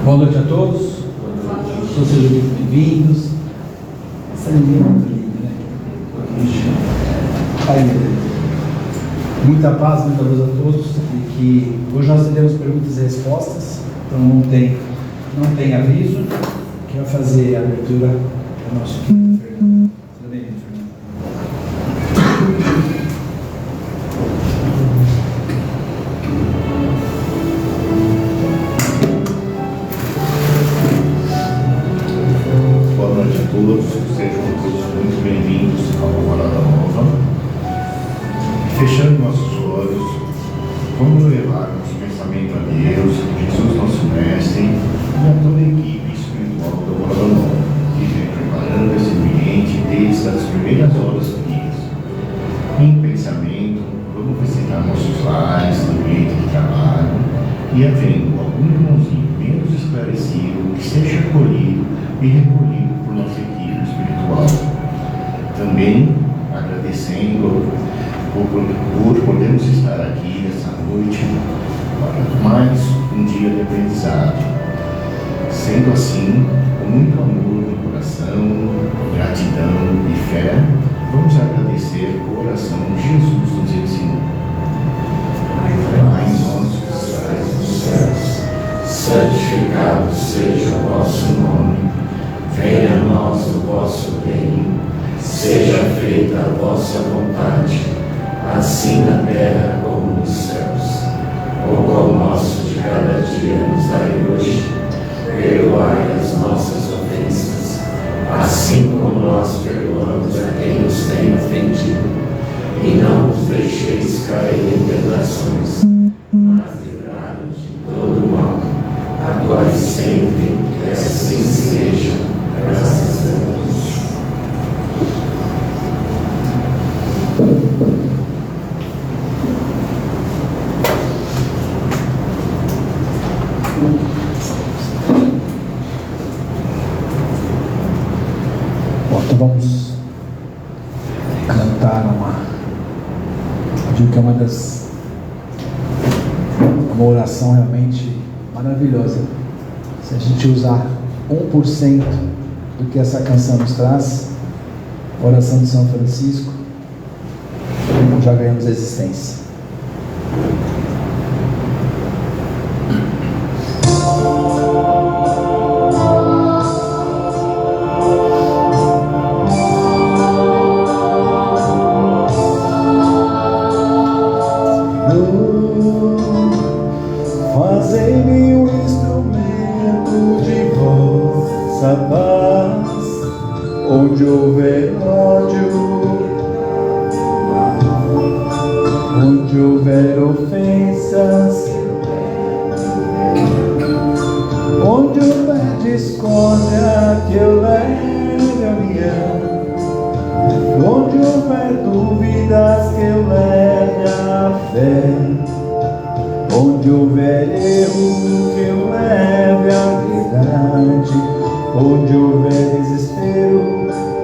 Boa noite a todos. Todos sejam muito bem-vindos. Essa linha é muito linda, né? Muita paz, muita luz a todos. E que hoje nós teremos perguntas e respostas. Então não tem aviso. Quem vai fazer a abertura é o nosso Fernando. Seja bem-vindo, Fernando. Todos, sejam todos muito bem-vindos ao Morada Nova. Fechando nossos olhos, vamos levar nosso pensamento a Deus, Jesus nosso Mestre e a toda a equipe espiritual da Morada Nova, que vem preparando esse ambiente desde as primeiras horas do dia. Em pensamento, vamos visitar nossos lares, ambiente de trabalho, e havendo algum irmãozinho menos esclarecido, que seja acolhido e recolhido por nossa equipe espiritual. Também agradecendo por podermos estar aqui essa noite para mais um dia de aprendizado. Sendo assim, com muito amor no coração, gratidão e fé, vamos agradecer o oração que Jesus nos ensinou. Pai nosso que estás nos céus, santificado seja o vosso nome. Venha a nós o vosso reino, seja feita a vossa vontade, assim na terra como nos céus. O pão nosso de cada dia nos dai hoje, perdoai as nossas ofensas, assim como nós perdoamos a quem nos tem ofendido, e não nos deixeis cair em tentações, mas livrai-nos de todo mal, agora e sempre, que assim seja. Graças a Deus. Bom, então vamos cantar digo que é uma oração realmente maravilhosa. Se a gente usar 1% do que essa canção nos traz, a oração de São Francisco, já ganhamos a existência. Fazei-me um instrumento de vossa paz, onde houver ódio, onde houver ofensas, onde houver discórdia, que eu leve a união, onde houver dúvidas, que eu leve a fé, onde houver erro, que eu leve a verdade, onde houver desespero,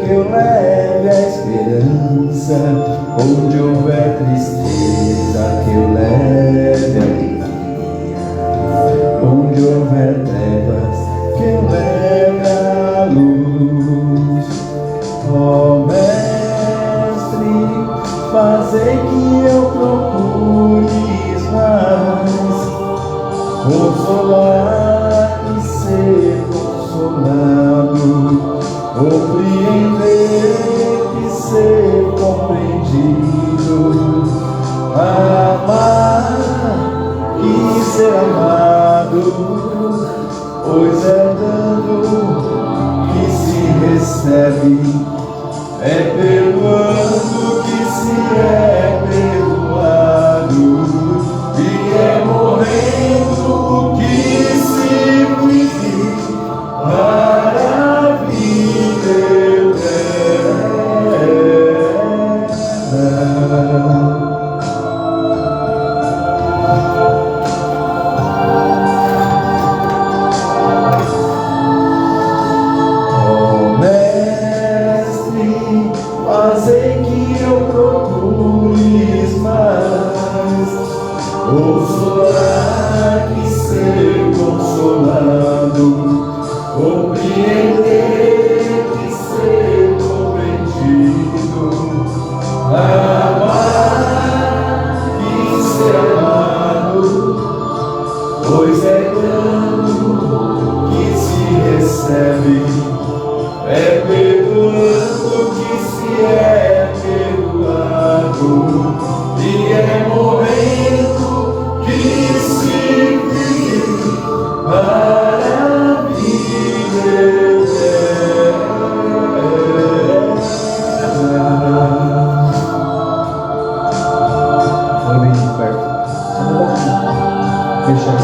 que eu leve a esperança, onde houver tristeza, que eu leve a alegria, onde houver trevas, que eu leve a luz. Ó Mestre, fazei que eu procure mais consolar e ser consolado, compreender e ser compreendido, amar e ser amado, pois é dando que se recebe, é perdoando que se é perdoado, e é morrendo que se vive para a vida eterna. Ó Mestre, fazei que eu procure mais consolar que ser consolado, compreender e ser compreendido, amar e ser amado, pois é dando que se recebe, é perdoando que se é perdoado, e é morrendo que se vive para viver eterna. Foi bem de perto. Fecha aí.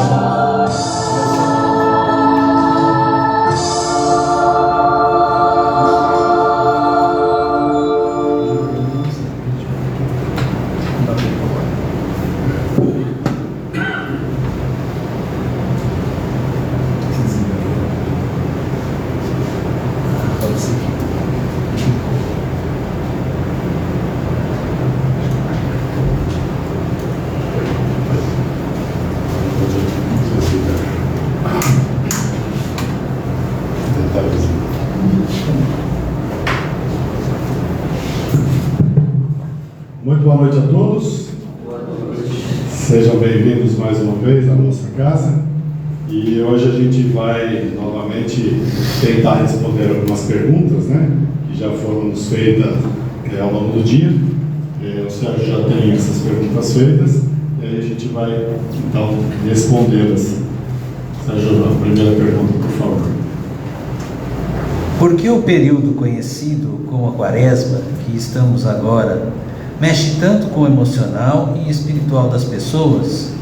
Muito boa noite a todos. Sejam bem-vindos mais uma vez à nossa casa. E hoje a gente vai novamente tentar responder algumas perguntas, né, que já foram nos feitas ao longo do dia. O Sérgio já tem essas perguntas feitas e aí a gente vai então respondê-las. Sérgio, a primeira pergunta, por favor. Por que o período conhecido como a Quaresma, que estamos agora, mexe tanto com o emocional e espiritual das pessoas?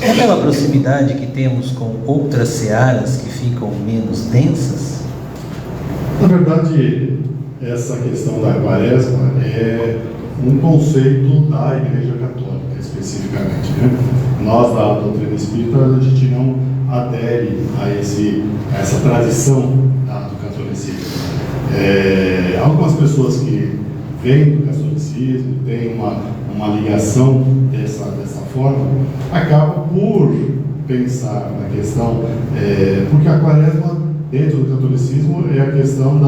É pela proximidade que temos com outras searas que ficam menos densas? Na verdade, essa questão da Quaresma é um conceito da Igreja Católica, especificamente, né? Nós, da doutrina espírita, a gente não adere a essa tradição do catolicismo. Algumas pessoas que vêm do catolicismo, têm uma ligação dessa forma, acabam por pensar na questão, porque a Quaresma, dentro do catolicismo, é a questão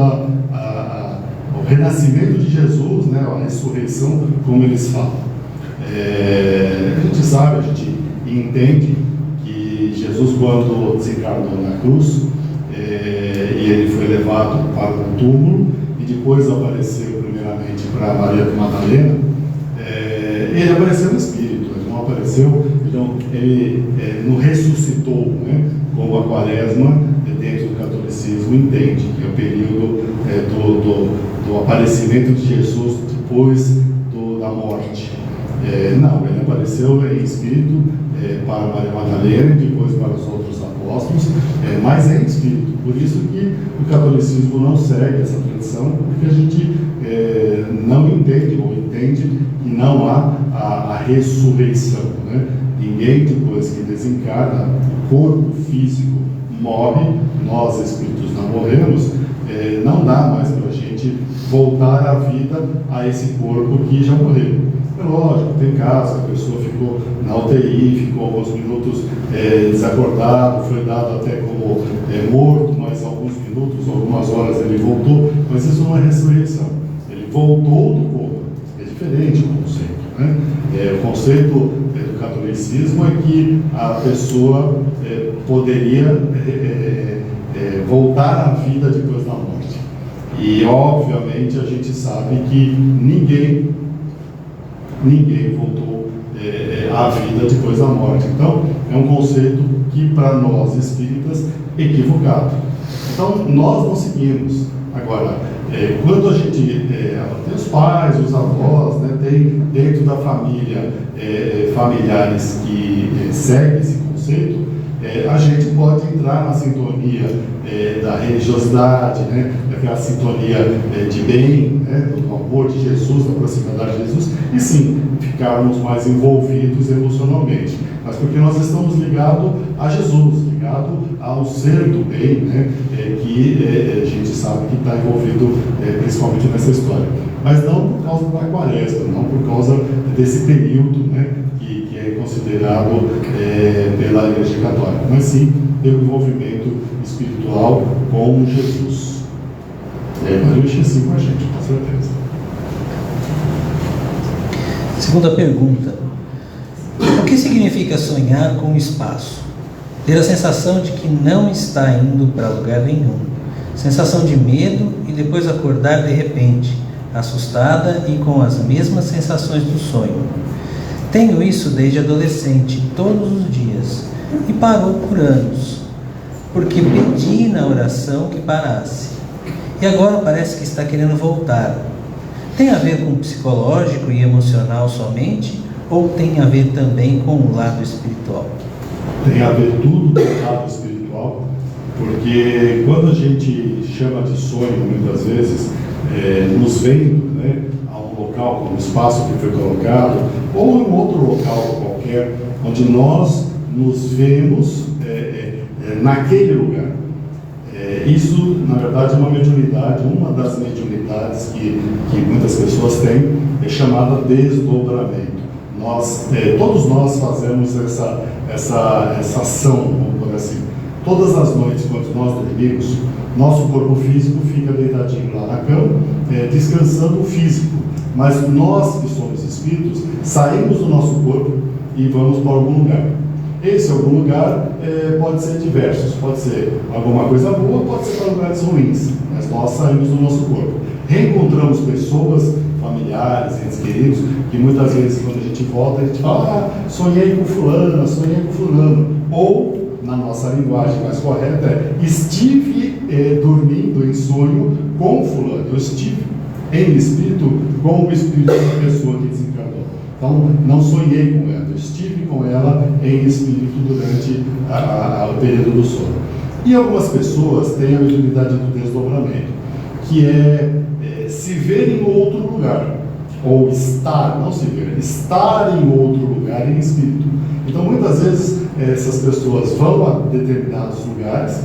o renascimento de Jesus, né, a ressurreição, como eles falam. A gente sabe, a gente entende que Jesus, quando desencarnou na cruz, e ele foi levado para o túmulo, e depois apareceu primeiramente para Maria Madalena, ele apareceu no Espírito, ele não apareceu, então ele não ressuscitou, né, como a Quaresma, dentro do catolicismo, entende, que é o período do aparecimento de Jesus depois da morte. Não, ele apareceu em Espírito para Maria Madalena e depois para os outros apóstolos, mas em Espírito. Por isso que o catolicismo não segue essa tradição, porque a gente não entende, ou entende que não há a ressurreição, né? Ninguém, depois que desencarna, o corpo físico morre, nós espíritos não morremos, não dá mais para a gente voltar à vida a esse corpo que já morreu. É lógico, tem casos que a pessoa ficou na UTI, ficou alguns minutos desacordado, foi dado até como morto, mas alguns minutos, algumas horas ele voltou, mas isso não é ressurreição. Ele voltou do corpo. É diferente o conceito, né? O conceito do catolicismo é que a pessoa poderia voltar à vida depois da morte. E obviamente a gente sabe que ninguém voltou à vida depois da morte. Então é um conceito que para nós espíritas é equivocado. Então nós não seguimos. Agora, quando a gente tem os pais, os avós, né, tem dentro da família familiares que seguem esse conceito, a gente pode entrar na sintonia da religiosidade, né, daquela sintonia de bem, né, do amor de Jesus, da proximidade de Jesus, e sim, ficarmos mais envolvidos emocionalmente. Mas porque nós estamos ligados a Jesus, ligados ao ser do bem, né, que a gente sabe que está envolvido principalmente nessa história. Mas não por causa da Quaresma, não por causa desse período, né, que é considerado pela Igreja Católica, mas sim pelo envolvimento espiritual com Jesus. Maria enche assim com a gente, com certeza. Segunda pergunta: o que significa sonhar com o espaço? Ter a sensação de que não está indo para lugar nenhum, sensação de medo e depois acordar de repente, assustada e com as mesmas sensações do sonho. Tenho isso desde adolescente, todos os dias, e parou por anos, porque pedi na oração que parasse. E agora parece que está querendo voltar. Tem a ver com psicológico e emocional somente, ou tem a ver também com o lado espiritual? Tem a ver tudo com o lado espiritual, porque quando a gente chama de sonho, muitas vezes, nos vendo, né, a um local, a um espaço que foi colocado, ou em outro local qualquer, onde nós nos vemos naquele lugar. Isso, na verdade, é uma mediunidade, uma das mediunidades que muitas pessoas têm, é chamada desdobramento. Todos nós fazemos essa ação, vamos por assim. Todas as noites, quando nós dormimos, nosso corpo físico fica deitadinho lá na cama, descansando o físico. Mas nós, que somos espíritos, saímos do nosso corpo e vamos para algum lugar. Esse algum lugar pode ser diversos, pode ser alguma coisa boa, pode ser para lugares ruins, mas nós saímos do nosso corpo. Reencontramos pessoas, familiares, entes queridos, que muitas vezes quando a gente volta, a gente fala, sonhei com fulano, sonhei com fulano. Ou, na nossa linguagem mais correta, estive dormindo em sonho com fulano. Eu estive em espírito com o espírito da pessoa que desencarnou. Então, não sonhei com ela, eu estive com ela em espírito durante o período do sono. E algumas pessoas têm a mediunidade do desdobramento, que se ver em outro lugar, ou estar, não se ver, estar em outro lugar em espírito. Então, muitas vezes, essas pessoas vão a determinados lugares,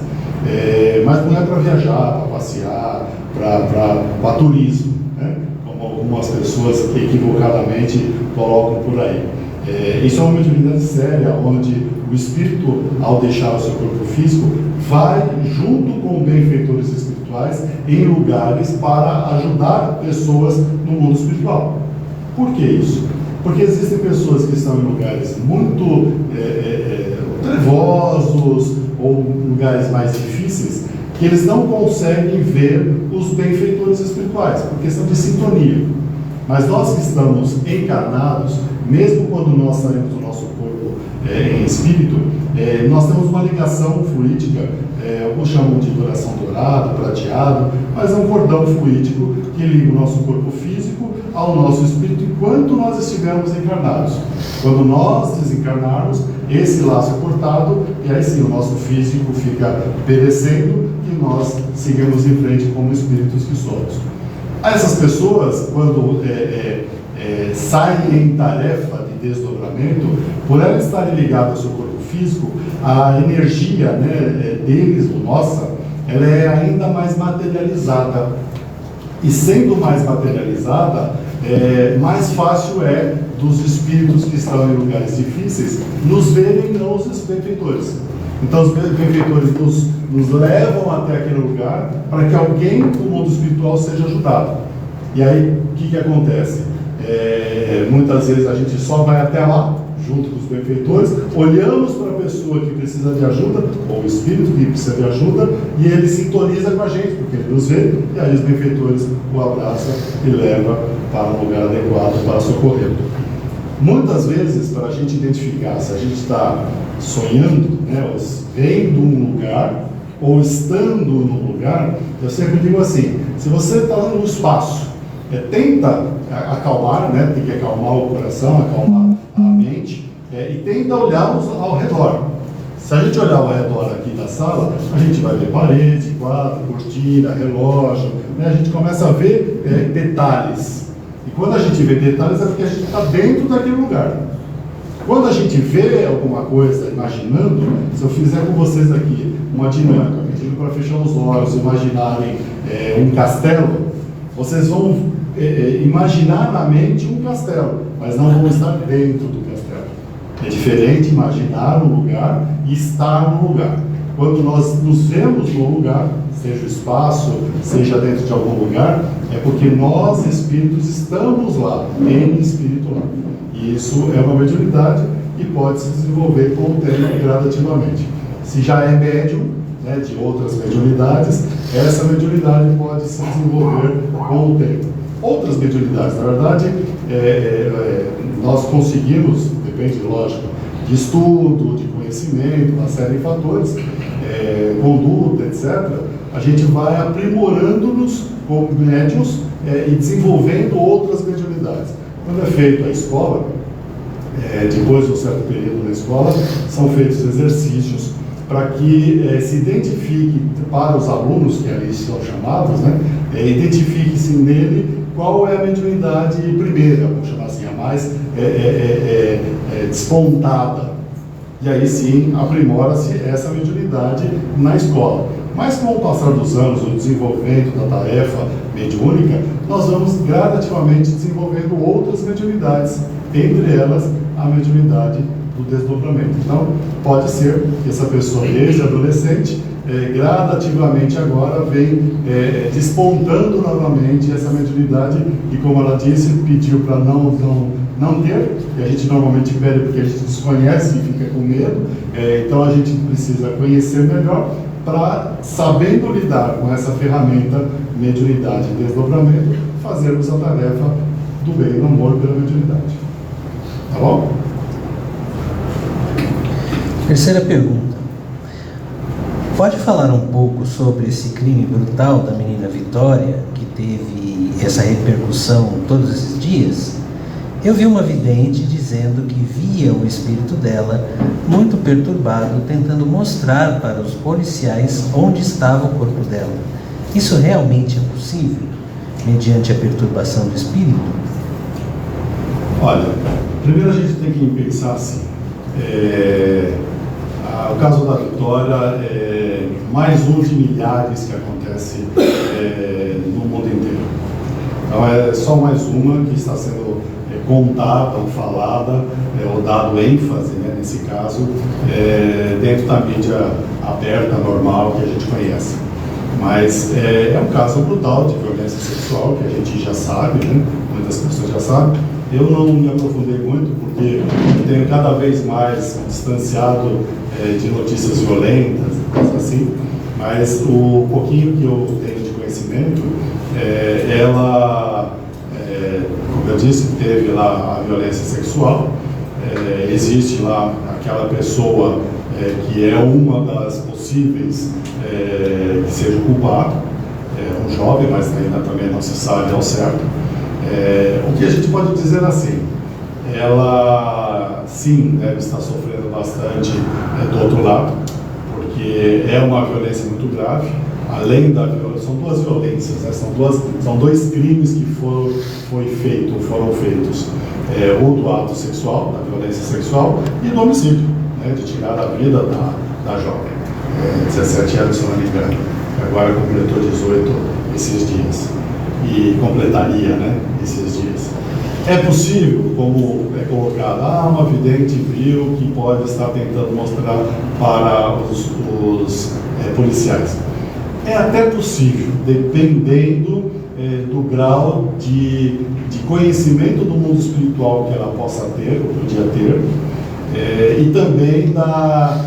mas não é para viajar, para passear, para turismo, né? Como algumas pessoas equivocadamente colocam por aí. Isso é uma mediunidade séria, onde o espírito, ao deixar o seu corpo físico, vai junto com benfeitores espirituais em lugares para ajudar pessoas no mundo espiritual. Por que isso? Porque existem pessoas que estão em lugares muito trevosos ou lugares mais difíceis, que eles não conseguem ver os benfeitores espirituais, por questão de sintonia. Mas nós que estamos encarnados, mesmo quando nós saímos do nosso corpo em espírito, nós temos uma ligação fluídica, alguns chamam de coração dourado, prateado, mas é um cordão fluídico que liga o nosso corpo físico ao nosso espírito enquanto nós estivermos encarnados. Quando nós desencarnarmos, esse laço é cortado e aí sim o nosso físico fica perecendo e nós seguimos em frente como espíritos que somos. Essas pessoas, quando saem em tarefa de desdobramento, por elas estarem ligadas ao seu corpo físico, a energia deles, ou nossa, ela é ainda mais materializada. E sendo mais materializada, mais fácil é dos espíritos que estão em lugares difíceis nos verem, não os benfeitores. Então os benfeitores nos levam até aquele lugar para que alguém do mundo espiritual seja ajudado. E aí, o que acontece? Muitas vezes a gente só vai até lá, junto com os benfeitores, olhamos para a pessoa que precisa de ajuda, ou o espírito que precisa de ajuda, e ele sintoniza com a gente, porque ele nos vê, e aí os benfeitores o abraçam e levam para um lugar adequado para socorrer. Muitas vezes, para a gente identificar se a gente está sonhando, ou vendo um lugar, ou estando num lugar, eu sempre digo assim, se você está no espaço, tenta acalmar, tem que acalmar o coração, acalmar a mente, e tenta olhar ao redor. Se a gente olhar ao redor aqui da sala, a gente vai ver parede, quadro, cortina, relógio, a gente começa a ver detalhes. E quando a gente vê detalhes é porque a gente está dentro daquele lugar. Quando a gente vê alguma coisa imaginando, se eu fizer com vocês aqui uma dinâmica, pedindo para fechar os olhos, imaginarem um castelo, vocês vão imaginar na mente um castelo, mas não vão estar dentro do castelo. É diferente imaginar um lugar e estar no lugar. Quando nós nos vemos no lugar, seja o espaço, seja dentro de algum lugar, é porque nós, espíritos, estamos lá, em espírito lá. E isso é uma mediunidade e pode se desenvolver com o tempo gradativamente. Se já é médium, né, de outras mediunidades, essa mediunidade pode se desenvolver com o tempo. Outras mediunidades, na verdade, nós conseguimos, depende, lógico, de estudo, de conhecimento, uma série de fatores, conduta, etc., a gente vai aprimorando-nos como médiuns e desenvolvendo outras mediunidades. Quando é feita a escola, depois de um certo período na escola, são feitos exercícios para que se identifique para os alunos, que ali são chamados, né, identifique-se nele qual é a mediunidade primeira, vamos chamar assim, a mais despontada. E aí sim aprimora-se essa mediunidade na escola. Mas com o passar dos anos, o desenvolvimento da tarefa mediúnica, nós vamos gradativamente desenvolvendo outras mediunidades, entre elas a mediunidade do desdobramento. Então, pode ser que essa pessoa, desde adolescente, gradativamente agora vem despontando novamente essa mediunidade e, como ela disse, pediu para não ter, e a gente normalmente pede porque a gente desconhece e fica com medo, então a gente precisa conhecer melhor para, sabendo lidar com essa ferramenta, mediunidade e desdobramento, fazermos a tarefa do bem e do amor pela mediunidade. Tá bom? Terceira pergunta. Pode falar um pouco sobre esse crime brutal da menina Vitória, que teve essa repercussão todos esses dias? Eu vi uma vidente dizendo que via o espírito dela muito perturbado, tentando mostrar para os policiais onde estava o corpo dela. Isso realmente é possível, mediante a perturbação do espírito? Olha, primeiro a gente tem que pensar assim. O caso da Vitória é mais um de milhares que acontece no mundo inteiro. Então é só mais uma que está sendo contada ou falada, ou dado ênfase, né, nesse caso, dentro da mídia aberta, normal, que a gente conhece. Mas é um caso brutal de violência sexual, que a gente já sabe, né, muitas pessoas já sabem. Eu não me aprofundei muito, porque tenho cada vez mais distanciado de notícias violentas, coisas assim, mas o pouquinho que eu tenho de conhecimento, ela, como eu disse, teve lá a violência sexual, existe lá aquela pessoa que é uma das possíveis que seja culpada, um jovem, mas ainda também não se sabe ao certo. O que a gente pode dizer assim, ela sim deve estar sofrendo bastante do outro lado, porque é uma violência muito grave. Além da violência, são duas violências, né? São dois crimes que foram feitos, o do ato sexual, da violência sexual, e do homicídio, né? De tirar a vida da jovem, 17 anos, se não me engano, agora completou 18 esses dias, e completaria, né, esses dias. É possível, como é colocado, uma vidente viu que pode estar tentando mostrar para os policiais. É até possível, dependendo do grau de conhecimento do mundo espiritual que ela possa ter, ou podia ter, e também da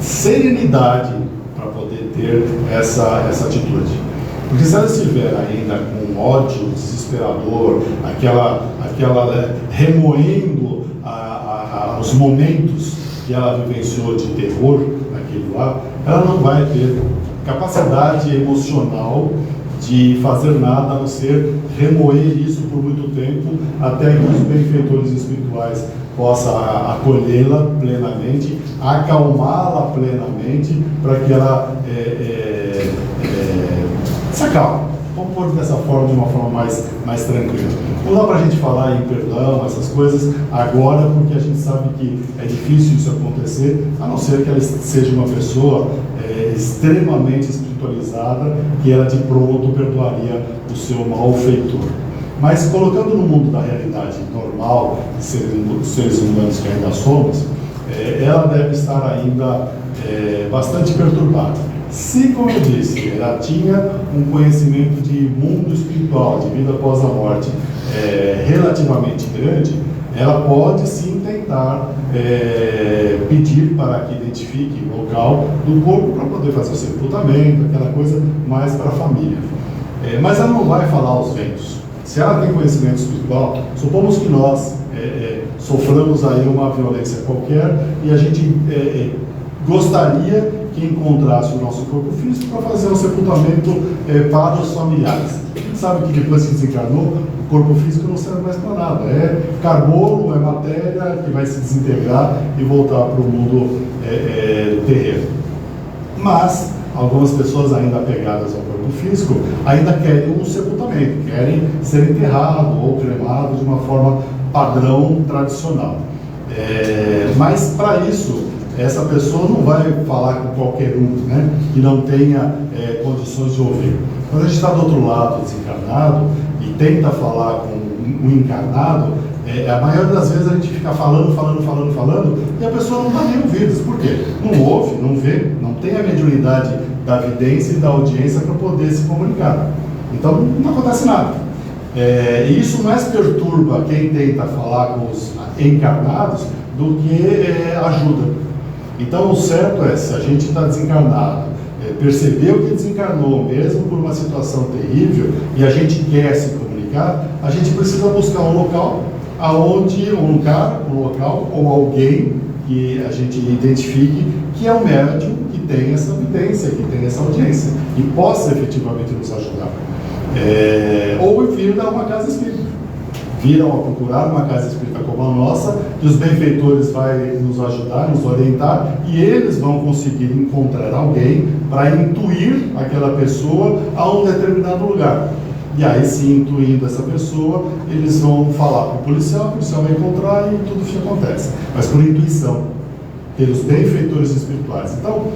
serenidade para poder ter essa atitude. Porque se ela estiver ainda com ódio desesperador, remoendo os momentos que ela vivenciou de terror naquilo lá, ela não vai ter capacidade emocional de fazer nada a não ser remoer isso por muito tempo, até que os benfeitores espirituais possam acolhê-la plenamente, acalmá-la plenamente, para que ela se acalme. Vamos pôr dessa forma, de uma forma mais tranquila. Não dá para a gente falar em perdão, essas coisas, agora, porque a gente sabe que é difícil isso acontecer, a não ser que ela seja uma pessoa extremamente espiritualizada, que ela de pronto perdoaria o seu malfeitor. Mas colocando no mundo da realidade normal, dos seres humanos que ainda somos, ela deve estar ainda bastante perturbada. Se, como eu disse, ela tinha um conhecimento de mundo espiritual, de vida após a morte, relativamente grande, ela pode sim tentar pedir para que identifique o local do corpo para poder fazer o sepultamento, aquela coisa mais para a família. Mas ela não vai falar aos ventos. Se ela tem conhecimento espiritual, supomos que nós soframos aí uma violência qualquer e a gente gostaria que encontrasse o nosso corpo físico para fazer um sepultamento para os familiares. A gente sabe que depois que desencarnou, o corpo físico não serve mais para nada. É carbono, é matéria que vai se desintegrar e voltar para o mundo terreno. Mas algumas pessoas ainda apegadas ao corpo físico ainda querem um sepultamento, querem ser enterrado ou cremado de uma forma padrão tradicional. Mas para isso, essa pessoa não vai falar com qualquer um, né, que não tenha condições de ouvir. Quando a gente está do outro lado, desencarnado, e tenta falar com um encarnado, a maioria das vezes a gente fica falando, e a pessoa não está nem ouvindo. Por quê? Não ouve, não vê, não tem a mediunidade da vidência e da audiência para poder se comunicar. Então não acontece nada. E isso mais perturba quem tenta falar com os encarnados do que ajuda. Então o certo é, se a gente está desencarnado, percebeu que desencarnou mesmo por uma situação terrível e a gente quer se comunicar, a gente precisa buscar um local aonde um local ou alguém que a gente identifique que é o médium que tem essa evidência, que tem essa audiência e possa efetivamente nos ajudar. Ou vir a uma casa espírita. Viram a procurar uma casa espírita como a nossa, que os benfeitores vão nos ajudar, nos orientar, e eles vão conseguir encontrar alguém para intuir aquela pessoa a um determinado lugar. E aí, se intuindo essa pessoa, eles vão falar para o policial vai encontrar e tudo isso acontece. Mas por intuição, pelos benfeitores espirituais. Então,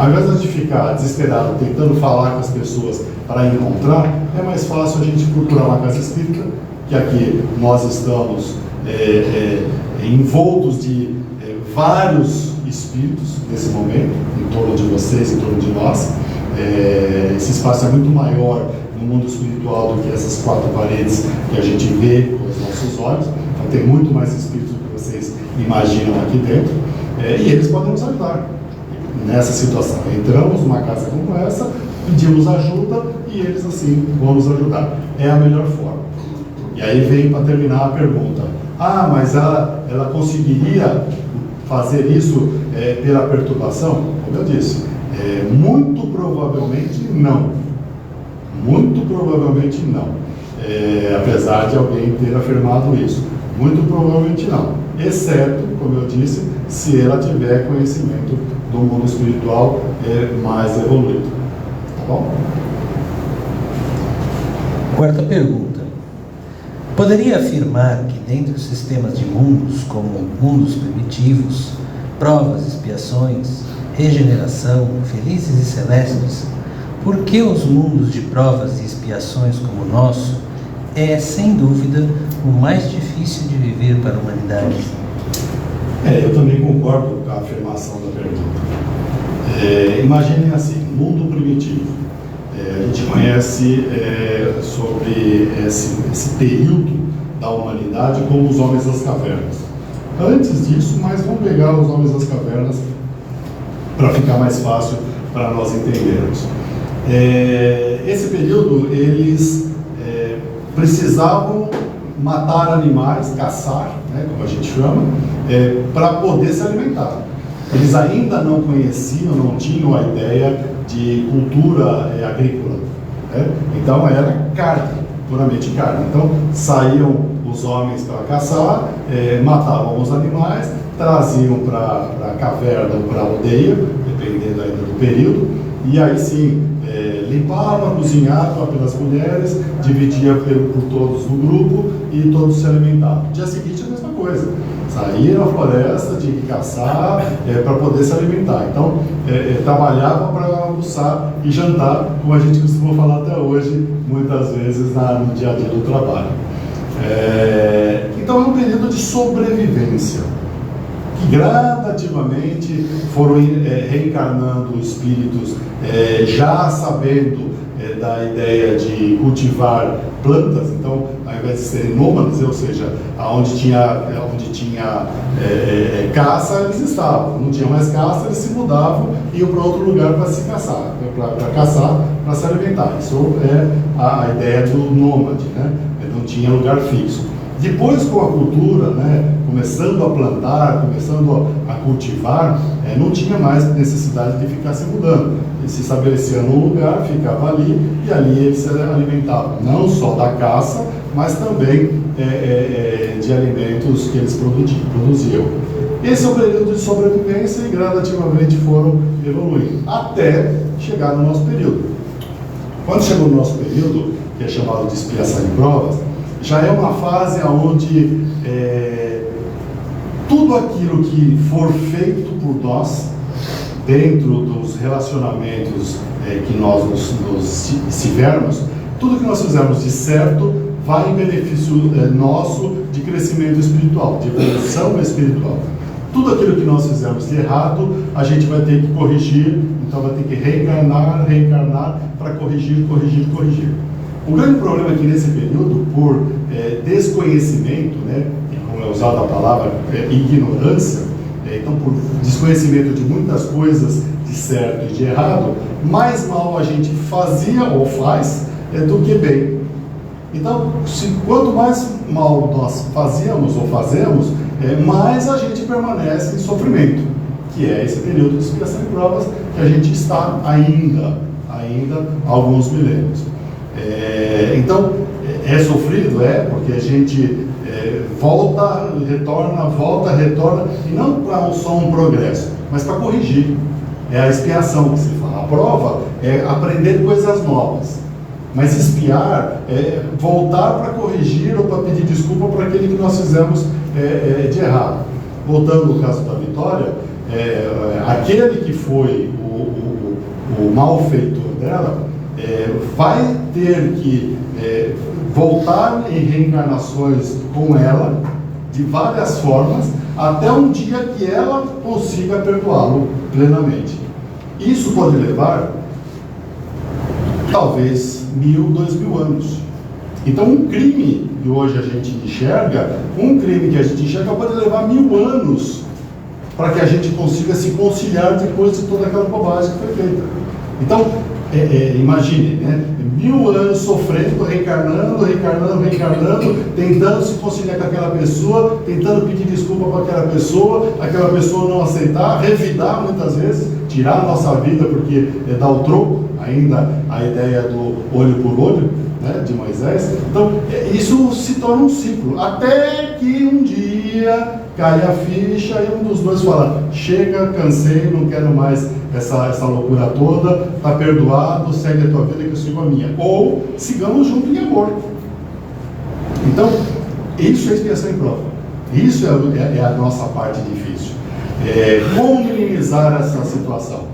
ao invés de a gente ficar desesperado tentando falar com as pessoas para encontrar, é mais fácil a gente procurar uma casa espírita, que aqui nós estamos envoltos de vários espíritos nesse momento, em torno de vocês, em torno de nós. Esse espaço é muito maior no mundo espiritual do que essas quatro paredes que a gente vê com os nossos olhos. Então tem muito mais espíritos do que vocês imaginam aqui dentro. E eles podem nos ajudar nessa situação. Entramos numa casa como essa, pedimos ajuda e eles assim vão nos ajudar. É a melhor forma. E aí vem para terminar a pergunta: mas ela conseguiria fazer isso pela perturbação? Como eu disse, muito provavelmente não. Muito provavelmente não. Apesar de alguém ter afirmado isso. Muito provavelmente não. Exceto, como eu disse, se ela tiver conhecimento do mundo espiritual mais evoluído. Tá bom? Quarta pergunta. Poderia afirmar que dentro dos sistemas de mundos, como mundos primitivos, provas, expiações, regeneração, felizes e celestes, por que os mundos de provas e expiações como o nosso é, sem dúvida, o mais difícil de viver para a humanidade? Eu também concordo com a afirmação da pergunta. Imaginem assim, mundo primitivo. A gente conhece sobre esse período da humanidade como os homens das cavernas. Antes disso, mas vamos pegar os homens das cavernas para ficar mais fácil para nós entendermos. Esse período, eles precisavam matar animais, caçar, né, como a gente chama, para poder se alimentar. Eles ainda não conheciam, não tinham a ideia de cultura agrícola, né? Então era carne, puramente carne. Então saíam os homens para caçar, matavam os animais, traziam para a caverna ou para a aldeia, dependendo ainda do período, e aí sim limpava, cozinhava pelas mulheres, dividia por todos no grupo e todos se alimentavam. No dia seguinte a mesma coisa. Saía na floresta, tinha que caçar para poder se alimentar. Então, trabalhava para almoçar e jantar, como a gente costuma falar até hoje, muitas vezes no dia a dia do trabalho. Então é um período de sobrevivência, que gradativamente foram reencarnando espíritos, já sabendo da ideia de cultivar plantas. Então, ao invés de serem nômades, ou seja, onde tinha caça, eles estavam. Não tinha mais caça, eles se mudavam e iam para outro lugar para se caçar, para caçar, para se alimentar. Isso é a ideia do nômade, né? Não tinha lugar fixo. Depois, com a cultura, né, começando a plantar, começando a cultivar, não tinha mais necessidade de ficar se mudando. Ele se estabelecia num lugar, ficava ali, e ali ele se alimentava, não só da caça, mas também de alimentos que eles produziam. Esse é o período de sobrevivência, e gradativamente foram evoluindo, até chegar no nosso período. Quando chegou no nosso período, que é chamado de expiação de provas, já é uma fase onde tudo aquilo que for feito por nós, dentro dos relacionamentos que nós nos estivermos, tudo que nós fizermos de certo vai em benefício nosso de crescimento espiritual, de evolução espiritual. Tudo aquilo que nós fizermos de errado, a gente vai ter que corrigir, então vai ter que reencarnar para corrigir. O grande problema é que nesse período, por desconhecimento, né, como é usada a palavra ignorância, então por desconhecimento de muitas coisas de certo e de errado, mais mal a gente fazia ou faz do que bem. Então, quanto mais mal nós fazíamos ou fazemos, mais a gente permanece em sofrimento, que é esse período de expiação e provas que a gente está ainda há alguns milênios. Então, é sofrido, porque a gente volta, retorna, e não para só um progresso, mas para corrigir. É a expiação que se fala. A prova é aprender coisas novas, mas expiar é voltar para corrigir ou para pedir desculpa para aquele que nós fizemos de errado. Voltando ao caso da Vitória, aquele que foi o malfeitor dela, vai ter que voltar em reencarnações com ela, de várias formas, até um dia que ela consiga perdoá-lo plenamente. Isso pode levar, talvez, 1000, 2000 anos. Então, um crime que hoje a gente enxerga, pode levar 1000 anos para que a gente consiga se conciliar depois de toda aquela bobagem que foi feita. Então, imagine, né? 1000 anos sofrendo, reencarnando, tentando se conciliar com aquela pessoa, tentando pedir desculpa para aquela pessoa não aceitar, revidar muitas vezes, tirar a nossa vida porque dá o troco, ainda a ideia do olho por olho, né, de Moisés. Então, isso se torna um ciclo, até que um dia cai a ficha e um dos dois fala: chega, cansei, não quero mais essa loucura toda, está perdoado, segue a tua vida que eu sigo a minha. Ou sigamos junto em amor. Então, isso é expiação em prova. Isso é a nossa parte difícil. Como minimizar essa situação?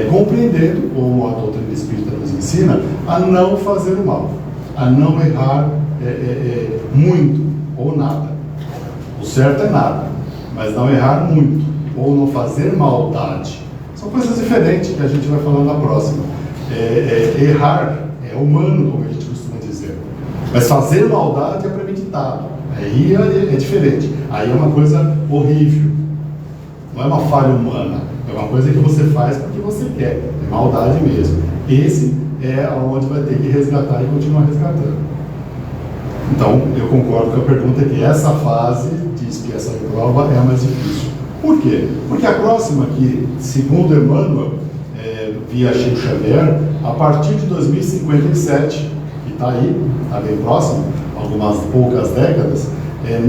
Compreendendo, como a doutrina espírita nos ensina, a não fazer o mal, a não errar muito ou nada. O certo é nada, mas não errar muito, ou não fazer maldade. São coisas diferentes que a gente vai falar na próxima. Errar é humano, como a gente costuma dizer, mas fazer maldade é premeditado. Aí é diferente. Aí é uma coisa horrível. Não é uma falha humana, é uma coisa que você faz porque você quer. É maldade mesmo. Esse é onde vai ter que resgatar e continuar resgatando. Então, eu concordo com a pergunta que essa fase de expiação e prova é a mais difícil. Por quê? Porque a próxima, que segundo Emmanuel, via Chico Xavier, a partir de 2057, que está aí, está bem próximo, algumas poucas décadas,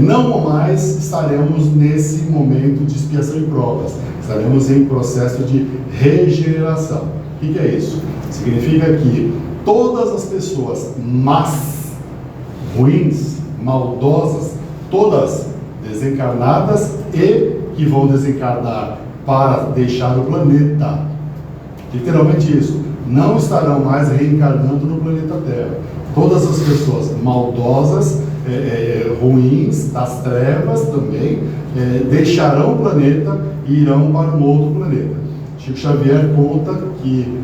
não mais estaremos nesse momento de expiação e provas, estaremos em processo de regeneração. O que é isso? Significa que todas as pessoas más, ruins, maldosas, todas desencarnadas e que vão desencarnar para deixar o planeta, literalmente isso, não estarão mais reencarnando no planeta Terra. Todas as pessoas maldosas ruins, das trevas também, deixarão o planeta e irão para um outro planeta. Chico Xavier conta que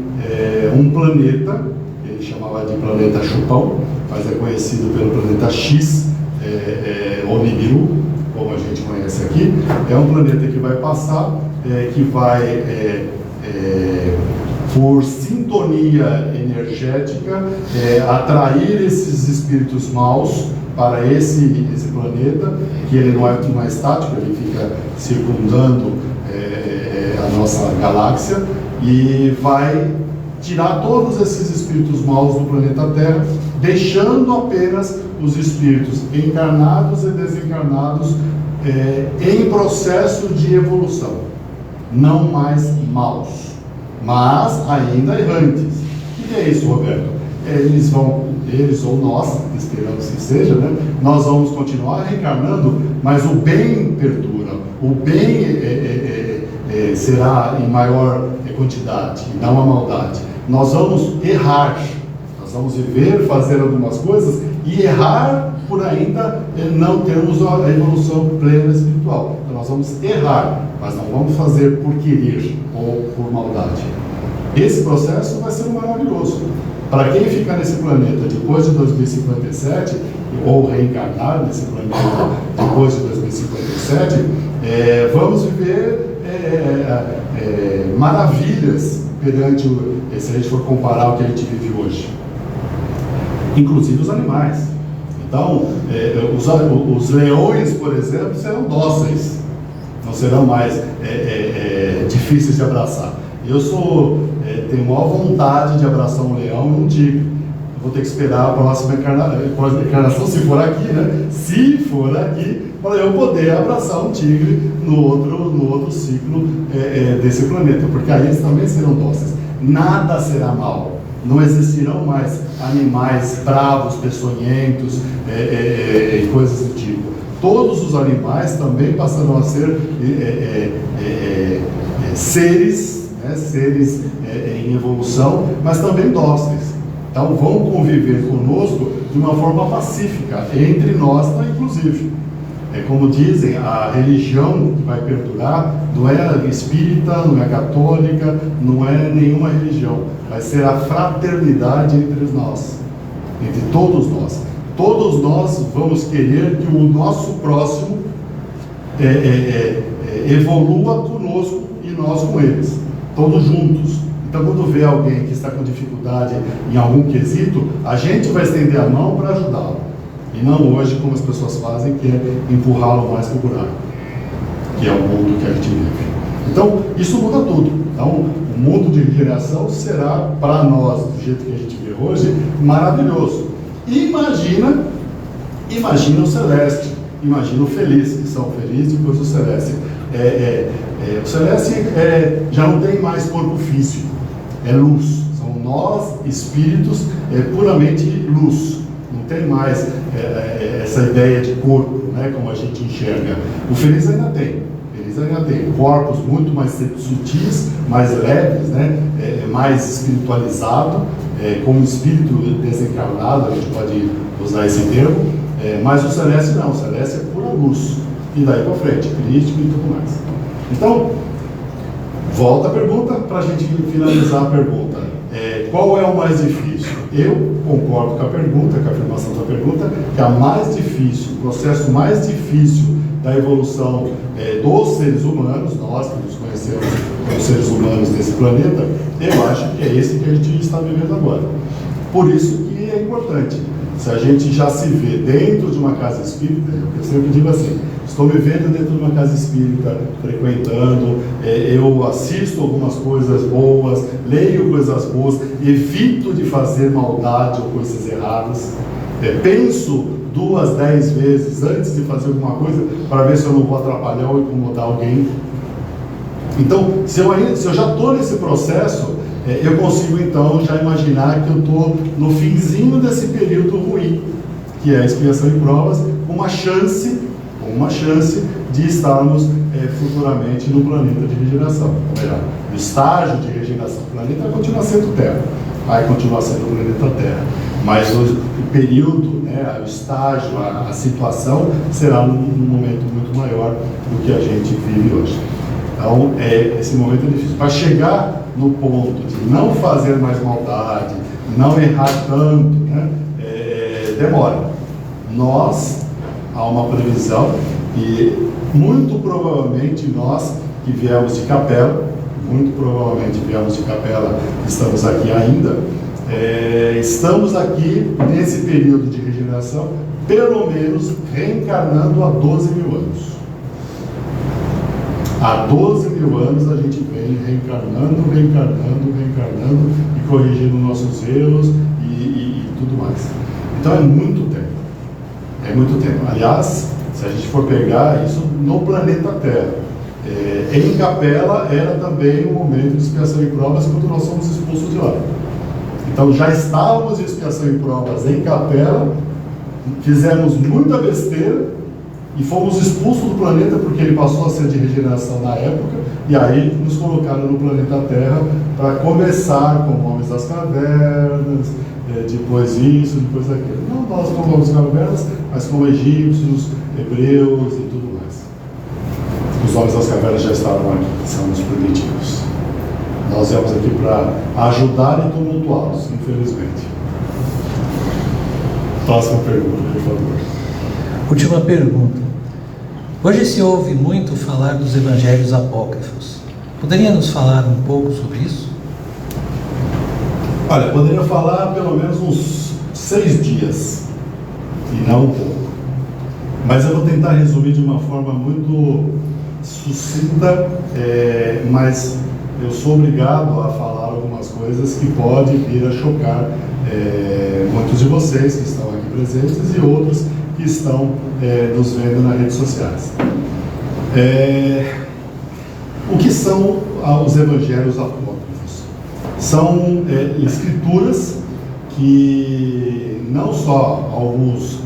um planeta, ele chamava de planeta Chupão, mas é conhecido pelo planeta X, ou Nibiru, como a gente conhece aqui, é um planeta que vai passar, que vai, por sintonia energética, atrair esses espíritos maus para esse planeta, que ele não é estático, ele fica circundando a nossa galáxia, e vai tirar todos esses espíritos maus do planeta Terra, deixando apenas os espíritos encarnados e desencarnados em processo de evolução, não mais maus, mas ainda errantes. O que é isso, Roberto? Eles ou nós, esperamos que seja, né? Nós vamos continuar reencarnando, mas o bem perdura, o bem será em maior quantidade, e não a maldade. Nós vamos errar, nós vamos viver, fazer algumas coisas e errar por ainda não termos a evolução plena espiritual. Então nós vamos errar, mas não vamos fazer por querer ou por maldade. Esse processo vai ser maravilhoso. Para quem ficar nesse planeta depois de 2057, ou reencarnar nesse planeta depois de 2057, vamos viver maravilhas perante se a gente for comparar o que a gente vive hoje, inclusive os animais. Então, os leões, por exemplo, serão dóceis, não serão mais difíceis de abraçar. Eu tenho maior vontade de abraçar um leão e um tigre. Vou ter que esperar a próxima encarnação, se for aqui, né? Se for aqui, para eu poder abraçar um tigre no outro ciclo desse planeta, porque aí eles também serão dóceis. Nada será mal. Não existirão mais animais bravos, peçonhentos e coisas do tipo. Todos os animais também passarão a ser seres em evolução, mas também dóceis. Então vão conviver conosco de uma forma pacífica, entre nós, inclusive. Como dizem, a religião que vai perdurar não é espírita, não é católica, não é nenhuma religião. Vai ser a fraternidade entre nós, entre todos nós. Todos nós vamos querer que o nosso próximo evolua conosco e nós com eles, todos juntos. Então, quando vê alguém que está com dificuldade em algum quesito, a gente vai estender a mão para ajudá-lo. E não hoje, como as pessoas fazem, que é empurrá-lo mais para o buraco, que é o mundo que a gente vive. Então, isso muda tudo. Então, o mundo de regeneração será, para nós, do jeito que a gente vê hoje, maravilhoso. Imagina o celeste, imagina o feliz, que são felizes e depois o celeste. O celeste já não tem mais corpo físico, é luz. São nós, espíritos, puramente luz. Não tem mais essa ideia de corpo, né, como a gente enxerga. O feliz ainda tem. Corpos muito mais sutis, mais leves, né, mais espiritualizado, como espírito desencarnado, a gente pode usar esse termo, mas o celeste não, o celeste é pura luz. E daí para frente, crítico e tudo mais. Então, volta a pergunta para a gente finalizar a pergunta. Qual é o mais difícil? Eu concordo com a pergunta, com a afirmação da pergunta, que a mais difícil, o processo mais difícil da evolução dos seres humanos, nós que nos conhecemos como seres humanos desse planeta, eu acho que é esse que a gente está vivendo agora. Por isso que é importante, se a gente já se vê dentro de uma casa espírita, eu sempre digo assim, estou me vendo dentro de uma casa espírita, frequentando, eu assisto algumas coisas boas, leio coisas boas, evito de fazer maldade ou coisas erradas, penso 2, 10 vezes antes de fazer alguma coisa para ver se eu não vou atrapalhar ou incomodar alguém. Então, se eu já estou nesse processo, eu consigo então já imaginar que eu estou no finzinho desse período ruim, que é a expiação e provas, com uma chance de estarmos futuramente no planeta de regeneração, ou melhor, no estágio de regeneração. O planeta continua sendo Terra, vai continuar sendo o planeta Terra, mas o período, né, o estágio, a situação será num momento muito maior do que a gente vive hoje. Então, esse momento é difícil. Para chegar no ponto de não fazer mais maldade, não errar tanto, né, demora. Há uma previsão e muito provavelmente nós que viemos de Capela, estamos aqui ainda, estamos aqui nesse período de regeneração, pelo menos reencarnando há 12 mil anos. Há 12 mil anos a gente vem reencarnando e corrigindo nossos erros e tudo mais. Então é muito tempo. Aliás, se a gente for pegar isso no planeta Terra, em Capela era também um momento de expiação e provas quando nós somos expulsos de lá. Então já estávamos em expiação e provas em Capela, fizemos muita besteira e fomos expulsos do planeta porque ele passou a ser de regeneração na época, e aí nos colocaram no planeta Terra para começar com homens das cavernas, depois isso, depois aquilo. Não nós como homens das cavernas, mas como egípcios, hebreus e tudo mais. Os homens das cavernas já estavam aqui, são os primitivos. Nós viemos aqui para ajudar e tumultuá-los, infelizmente. Próxima pergunta, por favor. Última pergunta. Hoje se ouve muito falar dos evangelhos apócrifos. Poderia nos falar um pouco sobre isso? Olha, poderia falar pelo menos uns 6 dias, e não um pouco. Mas eu vou tentar resumir de uma forma muito sucinta, mas eu sou obrigado a falar algumas coisas que podem vir a chocar muitos de vocês que estão aqui presentes e outros que estão nos vendo nas redes sociais. O que são os evangelhos apócrifos? São escrituras que não só alguns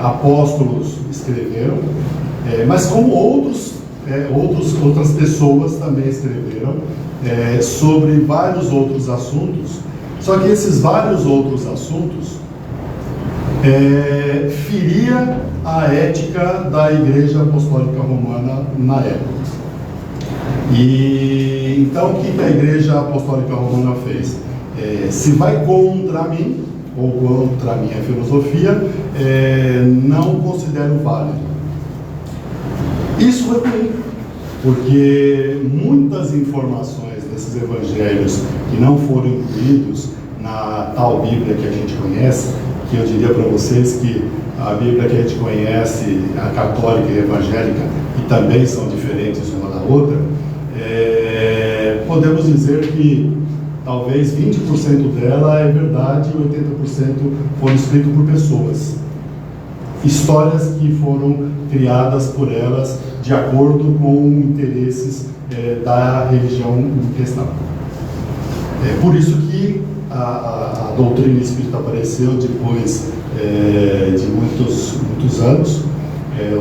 apóstolos escreveram, mas como outras pessoas também escreveram sobre vários outros assuntos. Só que esses vários outros assuntos feria a ética da Igreja Apostólica Romana na época. E então o que a Igreja Apostólica Romana fez? Se vai contra mim ou contra a minha filosofia, não considero válido. Isso é ruim, porque muitas informações desses evangelhos que não foram incluídos na tal Bíblia que a gente conhece, que eu diria para vocês que a Bíblia que a gente conhece, a católica e a evangélica, que também são diferentes uma da outra, podemos dizer que talvez 20% dela é verdade e 80% foram escritos por pessoas. Histórias que foram criadas por elas de acordo com interesses da religião cristã. É por isso que a doutrina espírita apareceu depois de muitos anos.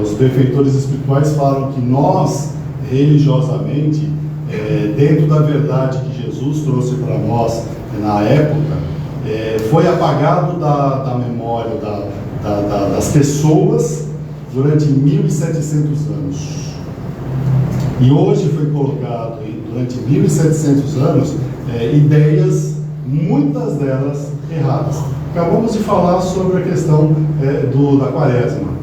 Os benfeitores espirituais falam que nós, religiosamente, dentro da verdade que Jesus trouxe para nós na época, foi apagado da memória das pessoas durante 1700 anos. E hoje foi colocado, durante 1700 anos, ideias, muitas delas erradas. Acabamos de falar sobre a questão da Quaresma.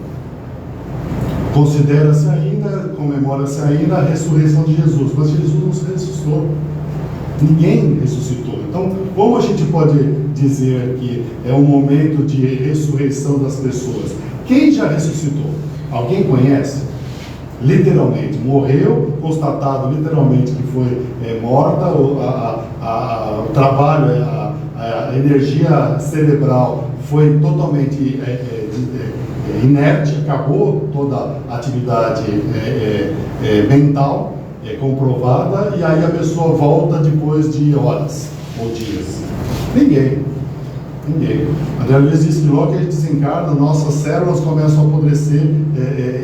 Considera-se ainda, comemora-se ainda a ressurreição de Jesus, mas Jesus não se ressuscitou. Ninguém ressuscitou. Então, como a gente pode dizer que é um momento de ressurreição das pessoas? Quem já ressuscitou? Alguém conhece? Literalmente, morreu, constatado literalmente que foi morta, o trabalho, a energia cerebral foi totalmente inerte, acabou toda a atividade mental comprovada, e aí a pessoa volta depois de horas ou dias. Ninguém. André Luiz diz que logo que a gente desencarna, nossas células começam a apodrecer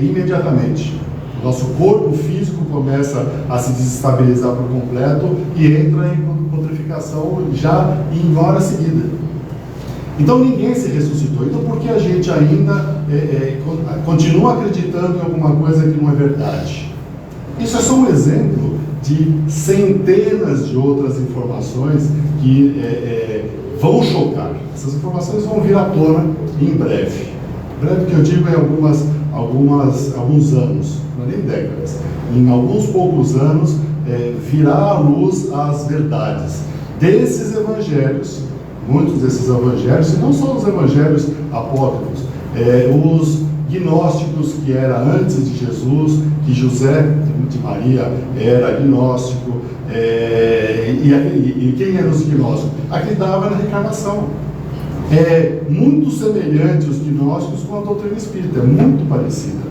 imediatamente. O nosso corpo físico começa a se desestabilizar por completo e entra em putrificação já em hora seguida. Então ninguém se ressuscitou. Então por que a gente ainda continua acreditando em alguma coisa que não é verdade? Isso é só um exemplo de centenas de outras informações que vão chocar. Essas informações vão vir à tona em breve. Breve que eu digo é alguns anos, não é nem décadas. Em alguns poucos anos virá à luz as verdades desses evangelhos, muitos desses evangelhos, e não só os evangelhos apócrifos, os gnósticos, que era antes de Jesus, que José de Maria era gnóstico, e quem eram os gnósticos? Acreditavam na reencarnação. É muito semelhante os gnósticos com a doutrina espírita, é muito parecida.